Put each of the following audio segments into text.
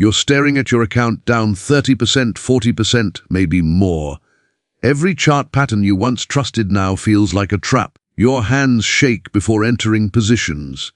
You're staring at your account down 30%, 40%, maybe more. Every chart pattern you once trusted now feels like a trap. Your hands shake before entering positions.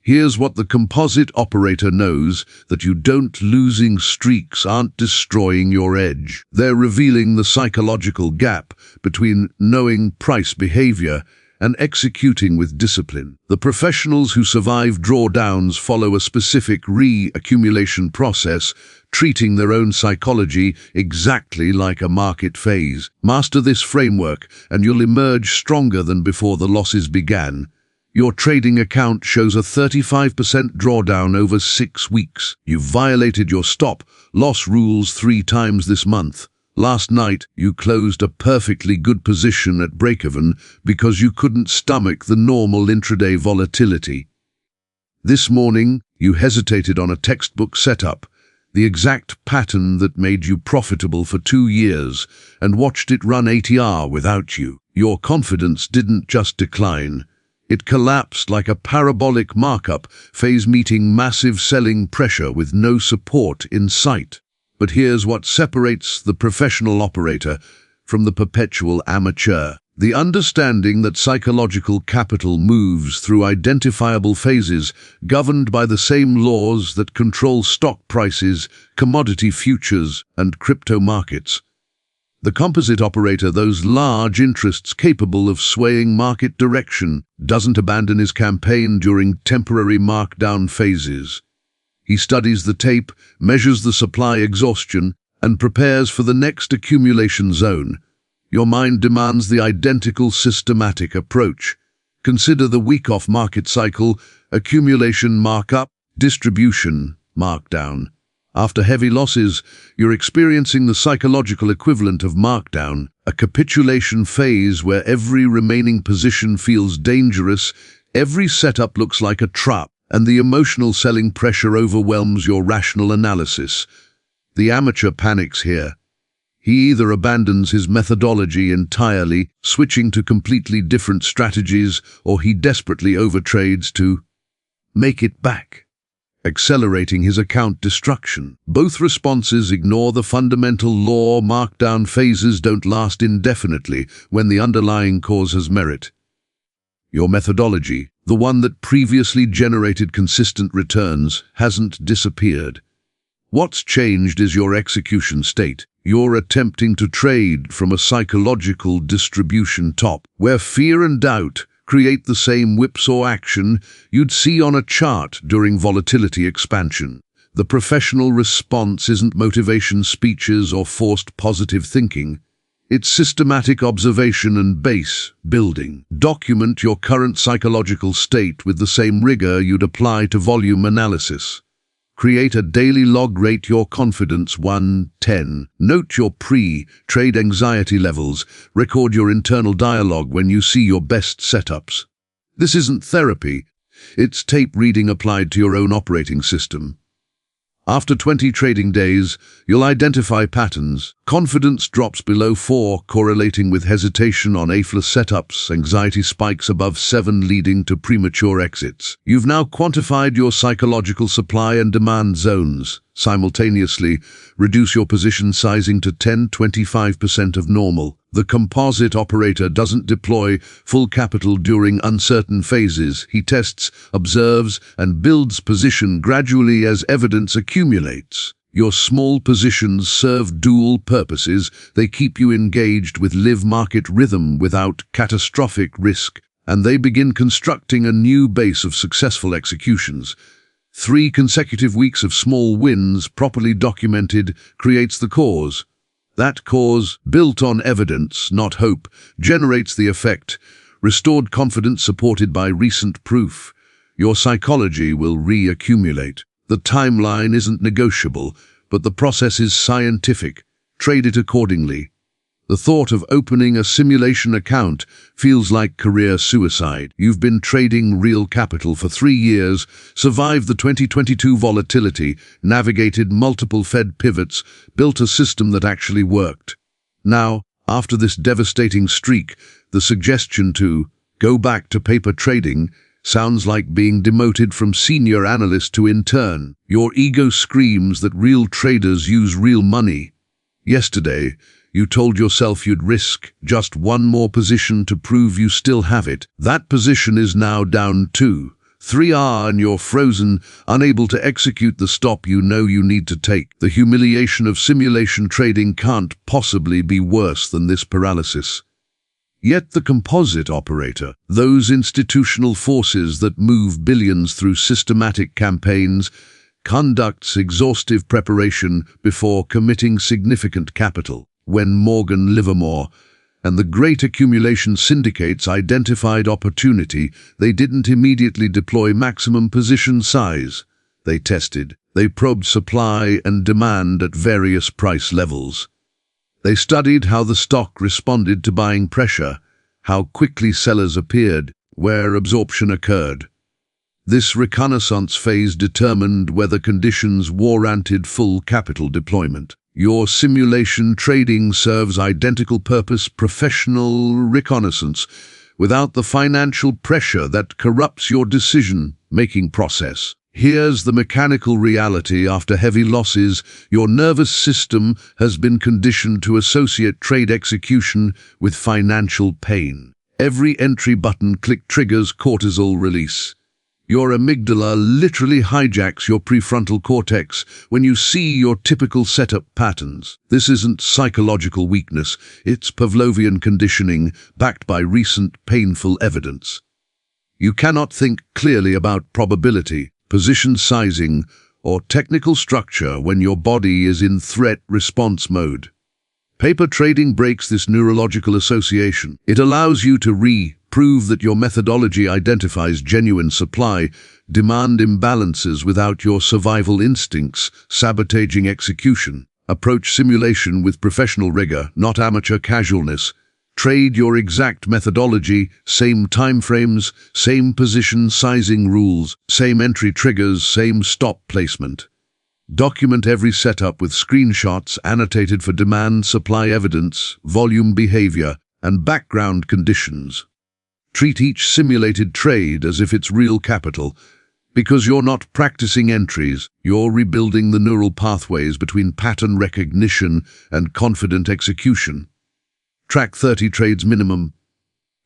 Here's what the composite operator knows, that you don't. Losing streaks aren't destroying your edge. They're revealing the psychological gap between knowing price behavior and executing with discipline. The professionals who survive drawdowns follow a specific re-accumulation process, treating their own psychology exactly like a market phase. Master this framework, and you'll emerge stronger than before the losses began. Your trading account shows a 35% drawdown over 6 weeks. You've violated your stop-loss rules 3 times this month. Last night, you closed a perfectly good position at break-even because you couldn't stomach the normal intraday volatility. This morning, you hesitated on a textbook setup, the exact pattern that made you profitable for 2 years, and watched it run ATR without you. Your confidence didn't just decline. It collapsed like a parabolic markup phase meeting massive selling pressure with no support in sight. But here's what separates the professional operator from the perpetual amateur. The understanding that psychological capital moves through identifiable phases governed by the same laws that control stock prices, commodity futures, and crypto markets. The composite operator, those large interests capable of swaying market direction, doesn't abandon his campaign during temporary markdown phases. He studies the tape, measures the supply exhaustion, and prepares for the next accumulation zone. Your mind demands the identical systematic approach. Consider the Wyckoff market cycle: accumulation markup, distribution markdown. After heavy losses, you're experiencing the psychological equivalent of markdown, a capitulation phase where every remaining position feels dangerous, every setup looks like a trap, and the emotional selling pressure overwhelms your rational analysis. The amateur panics here. He either abandons his methodology entirely, switching to completely different strategies, or he desperately overtrades to make it back, accelerating his account destruction. Both responses ignore the fundamental law: markdown phases don't last indefinitely when the underlying cause has merit. Your methodology, the one that previously generated consistent returns, hasn't disappeared. What's changed is your execution state. You're attempting to trade from a psychological distribution top, where fear and doubt create the same whipsaw action you'd see on a chart during volatility expansion. The professional response isn't motivation speeches or forced positive thinking. It's systematic observation and base building. Document your current psychological state with the same rigor you'd apply to volume analysis. Create a daily log. Rate your confidence 1-10. Note your pre-trade anxiety levels. Record your internal dialogue when you see your best setups. This isn't therapy. It's tape reading applied to your own operating system. After 20 trading days, you'll identify patterns. Confidence drops below 4, correlating with hesitation on A+ setups, anxiety spikes above 7, leading to premature exits. You've now quantified your psychological supply and demand zones. Simultaneously, reduce your position sizing to 10-25% of normal. The composite operator doesn't deploy full capital during uncertain phases. He tests, observes, and builds position gradually as evidence accumulates. Your small positions serve dual purposes. They keep you engaged with live market rhythm without catastrophic risk, and they begin constructing a new base of successful executions. 3 consecutive weeks of small wins, properly documented, creates the cause. That cause, built on evidence, not hope, generates the effect: restored confidence supported by recent proof. Your psychology will re-accumulate. The timeline isn't negotiable, but the process is scientific. Trade it accordingly. The thought of opening a simulation account feels like career suicide. You've been trading real capital for 3 years, survived the 2022 volatility, navigated multiple Fed pivots, built a system that actually worked. Now, after this devastating streak, the suggestion to go back to paper trading Sounds like being demoted from senior analyst to intern. Your ego screams that real traders use real money. Yesterday, you told yourself you'd risk just one more position to prove you still have it. That position is now down 2-3 and you're frozen, unable to execute the stop you know you need to take. The humiliation of simulation trading can't possibly be worse than this paralysis. Yet the composite operator, those institutional forces that move billions through systematic campaigns, conducts exhaustive preparation before committing significant capital. When Morgan Livermore and the great accumulation syndicates identified opportunity, they didn't immediately deploy maximum position size. They tested. They probed supply and demand at various price levels. They studied how the stock responded to buying pressure, how quickly sellers appeared, where absorption occurred. This reconnaissance phase determined whether conditions warranted full capital deployment. Your simulation trading serves identical purpose: professional reconnaissance, without the financial pressure that corrupts your decision-making process. Here's the mechanical reality: after heavy losses, your nervous system has been conditioned to associate trade execution with financial pain. Every entry button click triggers cortisol release. Your amygdala literally hijacks your prefrontal cortex when you see your typical setup patterns. This isn't psychological weakness, it's Pavlovian conditioning backed by recent painful evidence. You cannot think clearly about probability, position sizing, or technical structure when your body is in threat response mode. Paper trading breaks this neurological association. It allows you to prove that your methodology identifies genuine supply-demand imbalances without your survival instincts sabotaging execution. Approach simulation with professional rigor, not amateur casualness. Trade your exact methodology, same timeframes, same position sizing rules, same entry triggers, same stop placement. Document every setup with screenshots annotated for demand, supply evidence, volume behavior, and background conditions. Treat each simulated trade as if it's real capital. Because you're not practicing entries, you're rebuilding the neural pathways between pattern recognition and confident execution. Track 30 trades minimum.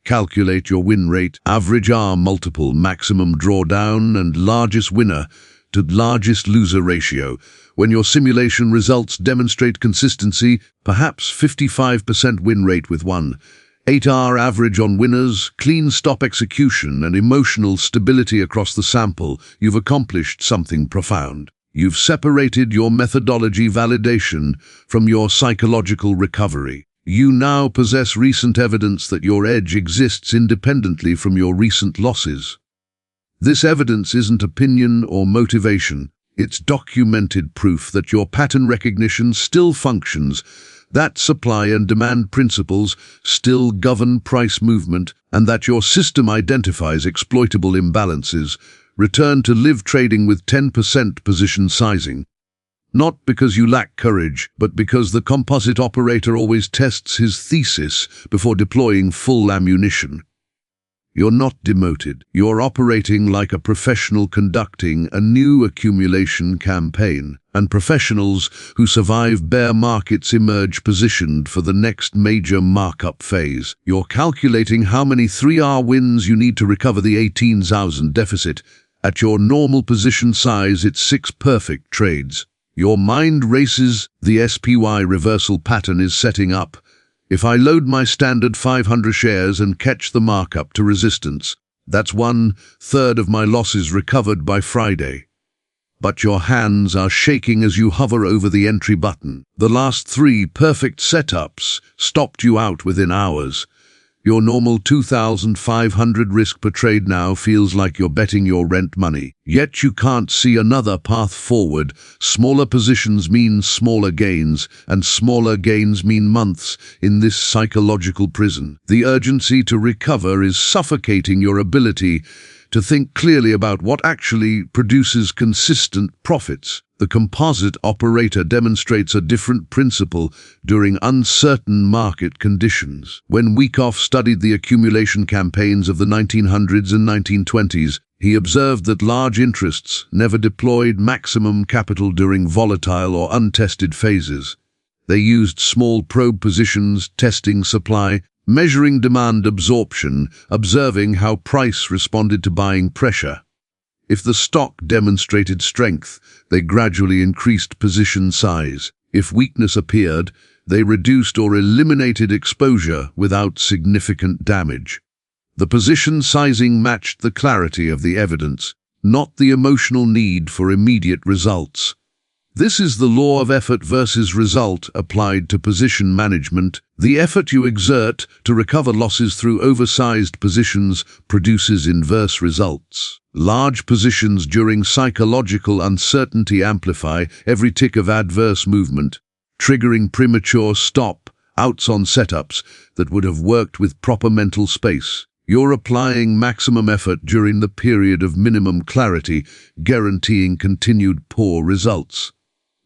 Calculate your win rate, average R multiple, maximum drawdown, and largest winner to largest loser ratio. When your simulation results demonstrate consistency, perhaps 55% win rate with 1.8R average on winners, clean stop execution, and emotional stability across the sample, you've accomplished something profound. You've separated your methodology validation from your psychological recovery. You now possess recent evidence that your edge exists independently from your recent losses. This evidence isn't opinion or motivation. It's documented proof that your pattern recognition still functions, that supply and demand principles still govern price movement, and that your system identifies exploitable imbalances. Return to live trading with 10% position sizing. Not because you lack courage, but because the composite operator always tests his thesis before deploying full ammunition. You're not demoted. You're operating like a professional conducting a new accumulation campaign, and professionals who survive bear markets emerge positioned for the next major markup phase. You're calculating how many 3R wins you need to recover the 18,000 deficit. At your normal position size, it's 6 perfect trades. Your mind races. The SPY reversal pattern is setting up. If I load my standard 500 shares and catch the markup to resistance, that's 1/3 of my losses recovered by Friday. But your hands are shaking as you hover over the entry button. The last 3 perfect setups stopped you out within hours. Your normal 2,500 risk per trade now feels like you're betting your rent money. Yet you can't see another path forward. Smaller positions mean smaller gains, and smaller gains mean months in this psychological prison. The urgency to recover is suffocating your ability to think clearly about what actually produces consistent profits. The composite operator demonstrates a different principle during uncertain market conditions. When Wyckoff studied the accumulation campaigns of the 1900s and 1920s, he observed that large interests never deployed maximum capital during volatile or untested phases. They used small probe positions, testing supply, measuring demand absorption, observing how price responded to buying pressure. If the stock demonstrated strength, they gradually increased position size. If weakness appeared, they reduced or eliminated exposure without significant damage. The position sizing matched the clarity of the evidence, not the emotional need for immediate results. This is the law of effort versus result applied to position management. The effort you exert to recover losses through oversized positions produces inverse results. Large positions during psychological uncertainty amplify every tick of adverse movement, triggering premature stop-outs on setups that would have worked with proper mental space. You're applying maximum effort during the period of minimum clarity, guaranteeing continued poor results.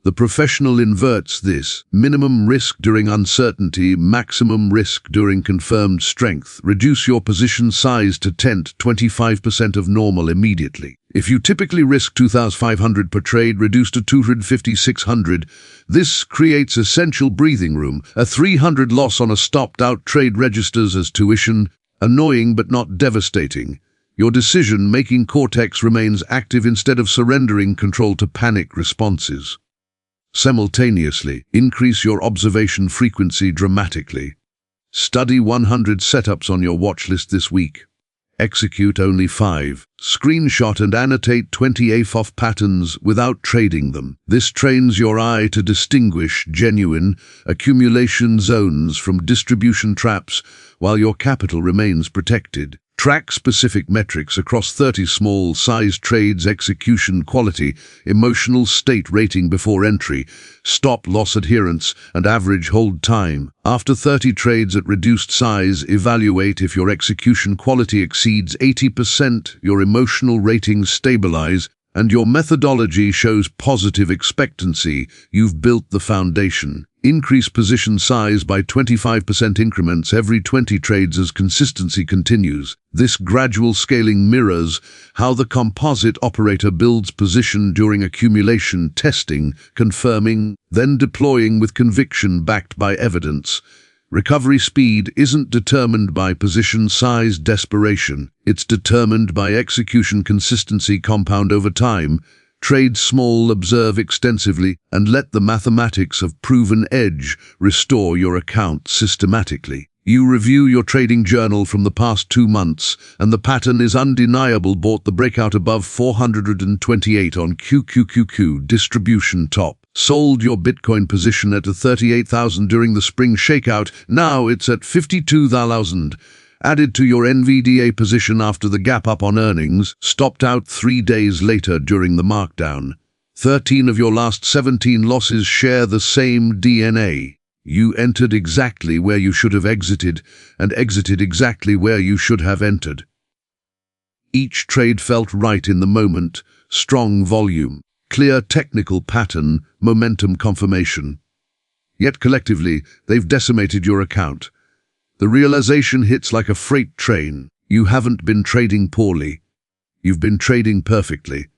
The professional inverts this: minimum risk during uncertainty, maximum risk during confirmed strength. Reduce your position size to 10–25% of normal immediately. If you typically risk 2,500 per trade, reduce to 250–600. This creates essential breathing room. A 300 loss on a stopped-out trade registers as tuition, annoying but not devastating. Your decision-making cortex remains active instead of surrendering control to panic responses. Simultaneously, increase your observation frequency dramatically. Study 100 setups on your watch list this week. Execute only 5. Screenshot and annotate 20 AFOF patterns without trading them. This trains your eye to distinguish genuine accumulation zones from distribution traps while your capital remains protected. Track specific metrics across 30 small-sized trades: execution quality, emotional state rating before entry, stop-loss adherence, and average hold time. After 30 trades at reduced size, evaluate if your execution quality exceeds 80%, your emotional ratings stabilize, and your methodology shows positive expectancy. You've built the foundation. Increase position size by 25% increments every 20 trades as consistency continues. This gradual scaling mirrors how the composite operator builds position during accumulation testing, confirming, then deploying with conviction backed by evidence. Recovery speed isn't determined by position size desperation. It's determined by execution consistency compound over time. Trade small, observe extensively, and let the mathematics of proven edge restore your account systematically. You review your trading journal from the past 2 months, and the pattern is undeniable. Bought the breakout above 428 on QQQQ distribution top. Sold your Bitcoin position at 38,000 during the spring shakeout. Now it's at 52,000. Added to your NVDA position after the gap up on earnings, stopped out 3 days later during the markdown. 13 of your last 17 losses share the same DNA. You entered exactly where you should have exited, and exited exactly where you should have entered. Each trade felt right in the moment: strong volume, clear technical pattern, momentum confirmation. Yet collectively, they've decimated your account. The realization hits like a freight train. You haven't been trading poorly. You've been trading perfectly.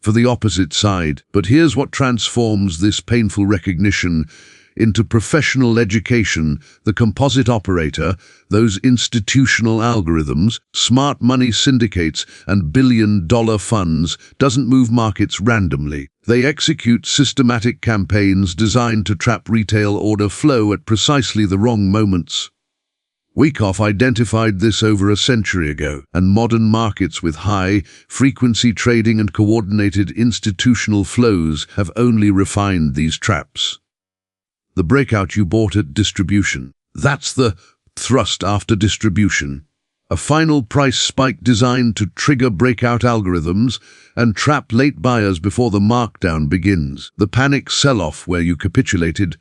For the opposite side. But here's what transforms this painful recognition into professional education: the composite operator, those institutional algorithms, smart money syndicates, and billion-dollar funds, doesn't move markets randomly. They execute systematic campaigns designed to trap retail order flow at precisely the wrong moments. Wyckoff identified this over a century ago, and modern markets with high-frequency trading and coordinated institutional flows have only refined these traps. The breakout you bought at distribution. That's the thrust after distribution. A final price spike designed to trigger breakout algorithms and trap late buyers before the markdown begins. The panic sell-off where you capitulated.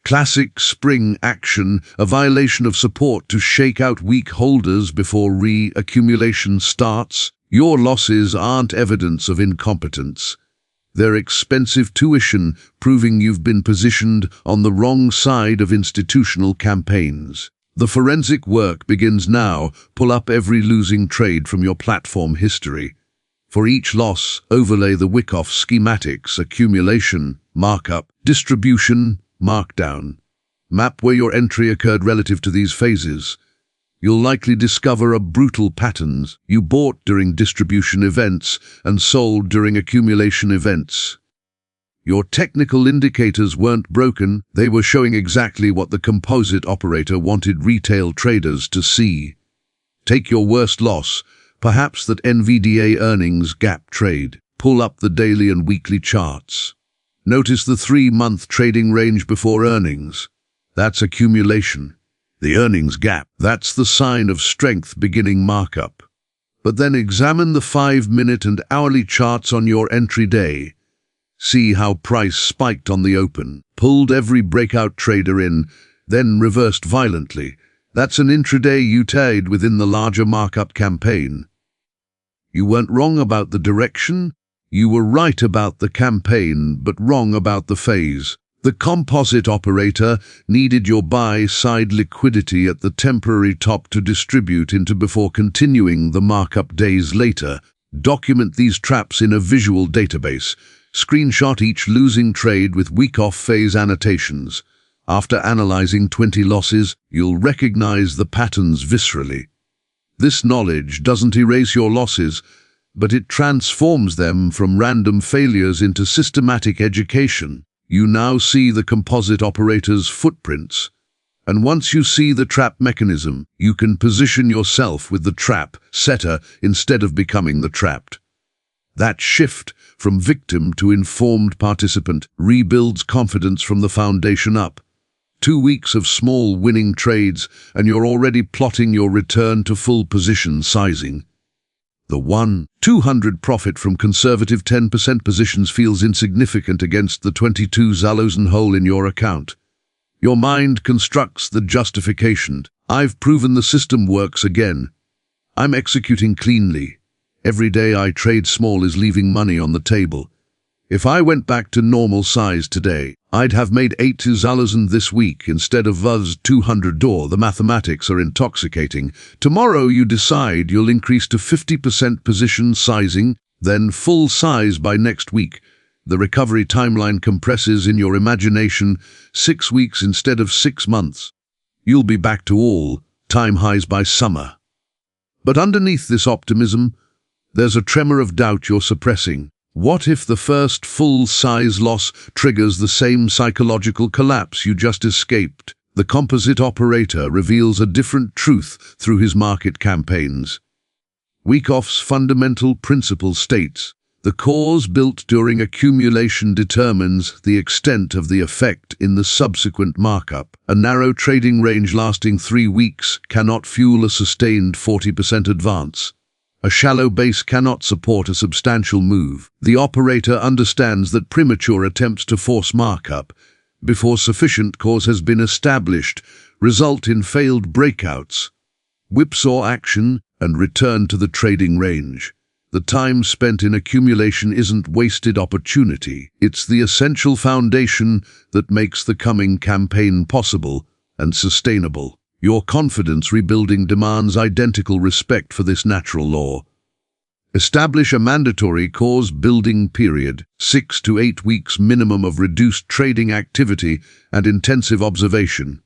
Classic spring action, a violation of support to shake out weak holders before re-accumulation starts. Your losses aren't evidence of incompetence. They're expensive tuition, proving you've been positioned on the wrong side of institutional campaigns. The forensic work begins now. Pull up every losing trade from your platform history. For each loss, overlay the Wyckoff schematics: accumulation, markup, distribution, markdown. Map where your entry occurred relative to these phases. You'll likely discover a brutal patterns. You bought during distribution events and sold during accumulation events. Your technical indicators weren't broken, they were showing exactly what the composite operator wanted retail traders to see. Take your worst loss, perhaps that NVDA earnings gap trade. Pull up the daily and weekly charts. Notice the 3-month trading range before earnings. That's accumulation. The earnings gap, that's the sign of strength beginning markup. But then examine the 5-minute and hourly charts on your entry day. See how price spiked on the open, pulled every breakout trader in, then reversed violently. That's an intraday U-turn within the larger markup campaign. You weren't wrong about the direction, you were right about the campaign, but wrong about the phase. The composite operator needed your buy-side liquidity at the temporary top to distribute into before continuing the markup days later. Document these traps in a visual database. Screenshot each losing trade with Wyckoff phase annotations. After analyzing 20 losses, you'll recognize the patterns viscerally. This knowledge doesn't erase your losses, but it transforms them from random failures into systematic education. You now see the composite operator's footprints, and once you see the trap mechanism, you can position yourself with the trap setter instead of becoming the trapped. That shift from victim to informed participant rebuilds confidence from the foundation up. 2 weeks of small winning trades, and you're already plotting your return to full position sizing. The 1-200 profit from conservative 10% positions feels insignificant against the 22 Zalosen hole in your account. Your mind constructs the justification. I've proven the system works again. I'm executing cleanly. Every day I trade small is leaving money on the table. If I went back to normal size today, I'd have made 80 Zalosen this week instead of Vuz 200 door. The mathematics are intoxicating. Tomorrow you decide you'll increase to 50% position sizing, then full size by next week. The recovery timeline compresses in your imagination 6 weeks instead of 6 months. You'll be back to all-time highs by summer. But underneath this optimism, there's a tremor of doubt you're suppressing. What if the first full-size loss triggers the same psychological collapse you just escaped? The composite operator reveals a different truth through his market campaigns. Wyckoff's fundamental principle states, the cause built during accumulation determines the extent of the effect in the subsequent markup. A narrow trading range lasting 3 weeks cannot fuel a sustained 40% advance. A shallow base cannot support a substantial move. The operator understands that premature attempts to force markup, before sufficient cause has been established, result in failed breakouts, whipsaw action, and return to the trading range. The time spent in accumulation isn't wasted opportunity. It's the essential foundation that makes the coming campaign possible and sustainable. Your confidence rebuilding demands identical respect for this natural law. Establish a mandatory cause building period, 6 to 8 weeks minimum of reduced trading activity and intensive observation.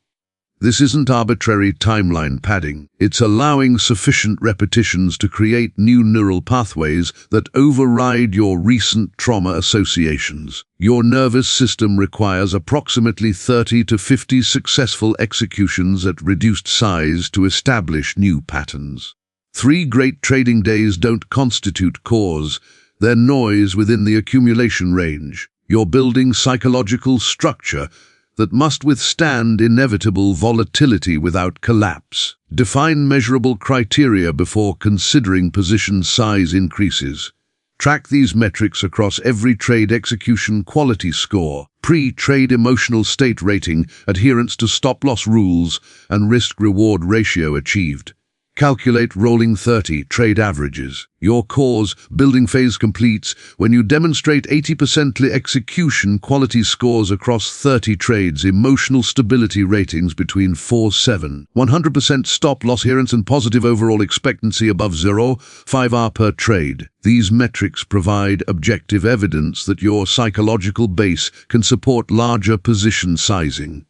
This isn't arbitrary timeline padding. It's allowing sufficient repetitions to create new neural pathways that override your recent trauma associations. Your nervous system requires approximately 30 to 50 successful executions at reduced size to establish new patterns. 3 great trading days don't constitute cause. They're noise within the accumulation range. You're building psychological structure that must withstand inevitable volatility without collapse. Define measurable criteria before considering position size increases. Track these metrics across every trade: execution quality score, pre-trade emotional state rating, adherence to stop-loss rules, and risk-reward ratio achieved. Calculate rolling 30 trade averages. Your core's building phase completes when you demonstrate 80% execution quality scores across 30 trades, emotional stability ratings between 4-7, 100% stop-loss adherence and positive overall expectancy above 0.5 per trade. These metrics provide objective evidence that your psychological base can support larger position sizing.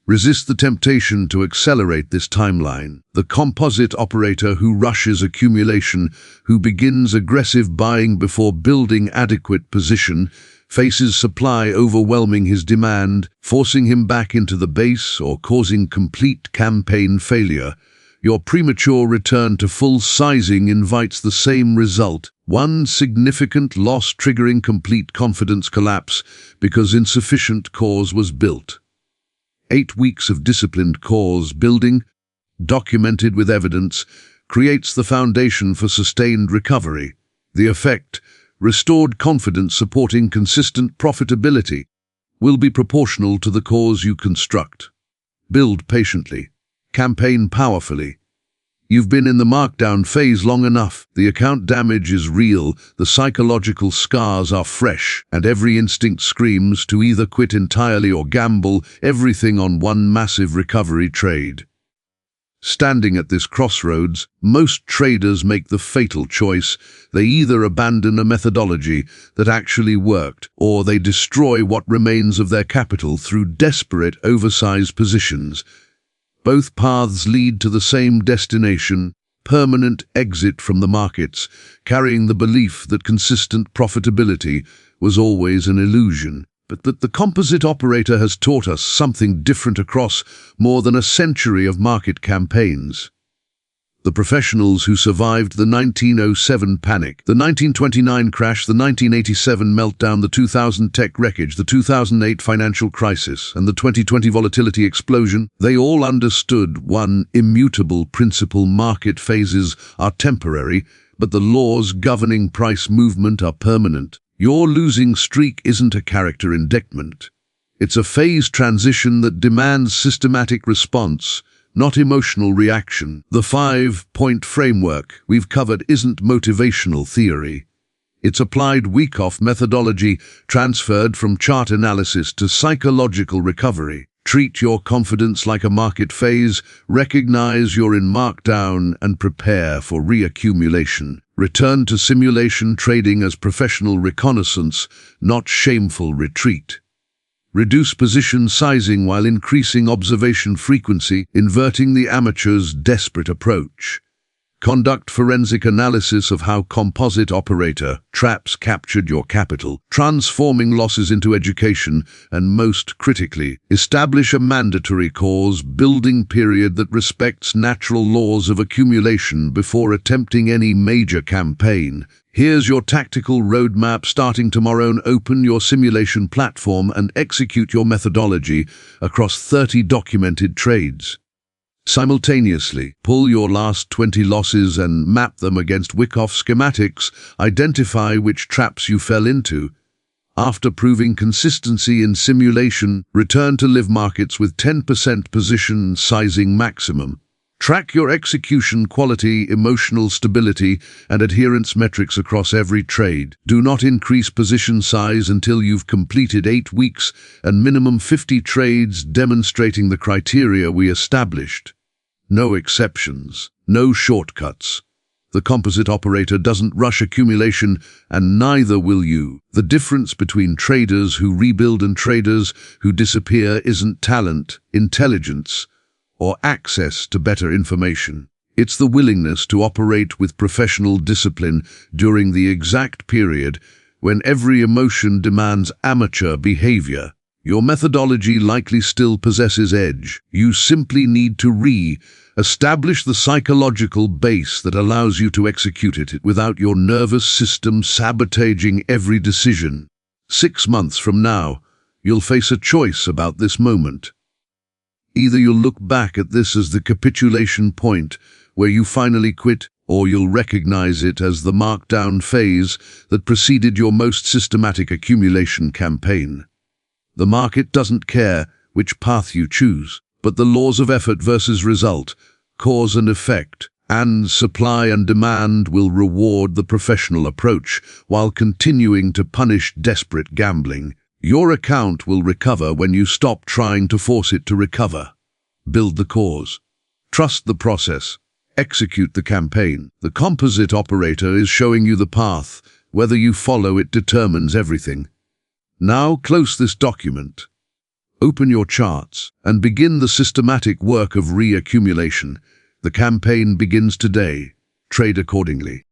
Resist the temptation to accelerate this timeline. The composite operator who rushes accumulation, who begins aggressive buying before building adequate position, faces supply overwhelming his demand, forcing him back into the base or causing complete campaign failure. Your premature return to full sizing invites the same result. One significant loss triggering complete confidence collapse because insufficient cause was built. 8 weeks of disciplined cause building, documented with evidence, creates the foundation for sustained recovery. The effect, restored confidence supporting consistent profitability, will be proportional to the cause you construct. Build patiently. Campaign powerfully. You've been in the markdown phase long enough. The account damage is real, the psychological scars are fresh, and every instinct screams to either quit entirely or gamble everything on one massive recovery trade. Standing at this crossroads, most traders make the fatal choice. They either abandon a methodology that actually worked, or they destroy what remains of their capital through desperate, oversized positions. Both paths lead to the same destination, permanent exit from the markets, carrying the belief that consistent profitability was always an illusion, but that the composite operator has taught us something different across more than a century of market campaigns. The professionals who survived the 1907 panic, the 1929 crash, the 1987 meltdown, the 2000 tech wreckage, the 2008 financial crisis, and the 2020 volatility explosion, they all understood one immutable principle: market phases are temporary, but the laws governing price movement are permanent. Your losing streak isn't a character indictment. It's a phase transition that demands systematic response, not emotional reaction. The 5-point framework we've covered isn't motivational theory. It's applied Wyckoff methodology transferred from chart analysis to psychological recovery. Treat your confidence like a market phase, recognize you're in markdown, and prepare for reaccumulation. Return to simulation trading as professional reconnaissance, not shameful retreat. Reduce position sizing while increasing observation frequency, inverting the amateur's desperate approach. Conduct forensic analysis of how composite operator traps captured your capital, transforming losses into education, and most critically, establish a mandatory cause building period that respects natural laws of accumulation before attempting any major campaign. Here's your tactical roadmap. Starting tomorrow, open your simulation platform and execute your methodology across 30 documented trades. Simultaneously, pull your last 20 losses and map them against Wyckoff schematics. Identify which traps you fell into. After proving consistency in simulation, return to live markets with 10% position sizing maximum. Track your execution quality, emotional stability, and adherence metrics across every trade. Do not increase position size until you've completed 8 weeks and minimum 50 trades demonstrating the criteria we established. No exceptions, no shortcuts. The composite operator doesn't rush accumulation, and neither will you. The difference between traders who rebuild and traders who disappear isn't talent, intelligence, or access to better information. It's the willingness to operate with professional discipline during the exact period when every emotion demands amateur behavior. Your methodology likely still possesses edge. You simply need to re-establish the psychological base that allows you to execute it without your nervous system sabotaging every decision. 6 months from now, you'll face a choice about this moment. Either you'll look back at this as the capitulation point where you finally quit, or you'll recognize it as the markdown phase that preceded your most systematic accumulation campaign. The market doesn't care which path you choose, but the laws of effort versus result, cause and effect, And supply and demand will reward the professional approach while continuing to punish desperate gambling. Your account will recover when you stop trying to force it to recover. Build the cause. Trust the process. Execute the campaign. The composite operator is showing you the path. Whether you follow it determines everything. Now close this document. Open your charts and begin the systematic work of reaccumulation. The campaign begins today. Trade accordingly.